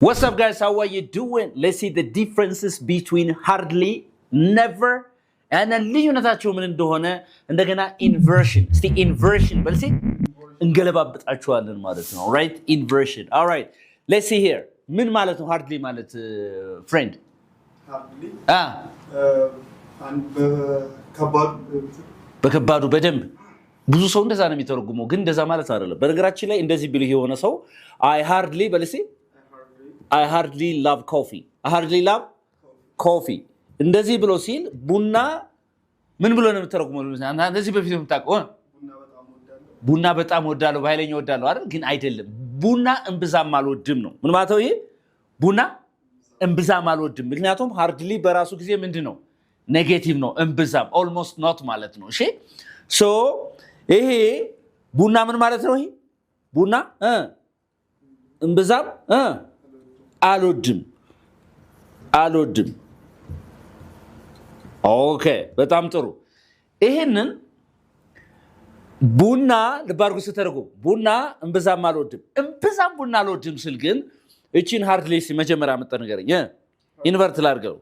What's up, guys? How are you doing? Let's see the differences between hardly, never, and ልዩነታቸው ምን እንደሆነ እንደገና inversion. እስቲ inversion በል እስቲ እንገለባበጣቸዋለን ማለት ነው. Right? Inversion. All right. Let's see here. ምን ማለት ነው hardly ማለት friend? hardly በከባዱ በደንብ ብዙ ሰው እንደዛ ነው የሚተረጉመው ግን እንደዛ ማለት አይደለም. በነገራችን ላይ እንደዚህ ቢል የሆነ ሰው I hardly በል እስቲ I hardly love coffee. I hardly love coffee. እንደዚህ ብሎ ሲል ቡና ምን ብሎ ነው የምትተረጉመው? እንደዚህ በፊት የምታውቀው ቡና በጣም ወዳለው በኃይለኛ ወዳለው አይደል? ግን አይደለም። ቡና እንብዛም አልወድም ነው። ምን ማለት ነው ይሄ? ቡና እንብዛም አልወድም። ምክንያቱም hardly በራሱ ጊዜ ምንድነው? ኔጌቲቭ ነው። እንብዛም almost not ማለት ነው። እሺ ሶ ይሄ ቡና ምን ማለት ነው? ይሄ ቡና እንብዛም አልወድም። ኦኬ በጣም ጥሩ። ይሄንን ቡና ለባርጉ ስተረጉም ቡና እንብዛም አልወድም። እንብዛም ቡና አልወድም ስል ግን እቺን hardly መጀመሪያ መጣ ነገርኝ ኢንቨርት ላድርገው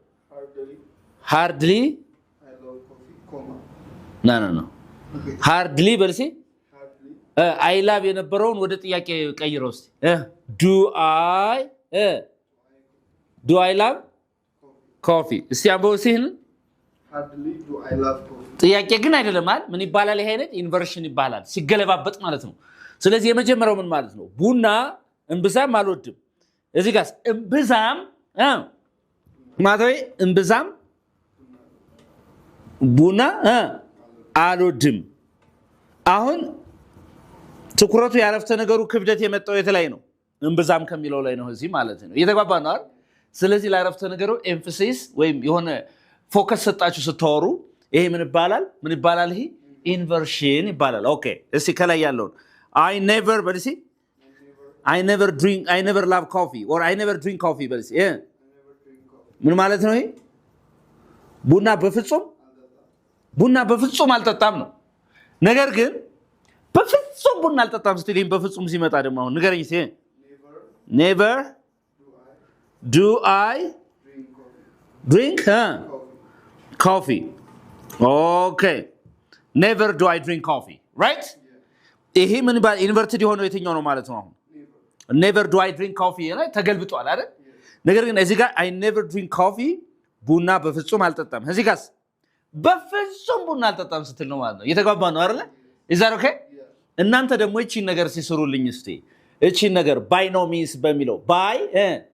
hardly no hardly በልሲ I love የነበረውን ወደ ጥያቄ ቀይረው እስቲ do I love coffee እስቲ አንበው ሲህን hardly do I love coffee ጥያቄ ግን አይደለም አይደል? ምን ይባላል? ይሄ አይነት ኢንቨርሽን ይባላል ሲገለባበጥ ማለት ነው። ስለዚህ የመጀመሪያው ምን ማለት ነው? ቡና እንብዛም አልወድም። እዚህ ጋር እንብዛም ማለትወይ እንብዛም ቡና አልወድም። አሁን ትኩረቱ ያረፍተ ነገሩ ክብደት የመጣው የተላይ ነው። እንብዛም ከሚለው ላይ ነው እዚህ ማለት ነው። እየተግባባ ነው አይደል? ስለዚህ ላረፍተ ነገሩ ኤምፋሲስ ወይም የሆነ ፎከስ ሰጣችሁ ስታወሩ ይሄ ምን ይባላል? ይሄ ኢንቨርሽን ይባላል። ኦኬ እስቲ ከላይ ያለው I never love coffee or I never drink coffee በልሲ ምን ማለት ነው? ይሄ ቡና በፍጹም አልጠጣም ነው። ነገር ግን በፍጹም ቡና አልጠጣም ስትል ይሄን በፍጹም ሲመጣ ደግሞ አሁን ንገረኝ እስቲ never do I drink coffee. Okay. Never do I drink coffee. Right? ይሄ ምን ባል ኢንቨርትድ የሆነው የትኛው ነው ማለት ነው? አሁን never do I drink coffee ላይ ተገልብጧል አይደል? ነገር ግን እዚህ ጋር I never drink coffee ቡና በፍጹም አልጠጣም። እዚህ ጋርስ በፍጹም ቡና አልጠጣም ስትል ነው ማለት ነው። እየተግባባ ነው አይደል? is that okay? እናንተ ደግሞ እቺን ነገር ሲሰሩልኝ እስቲ እቺን ነገር by no means በሚለው by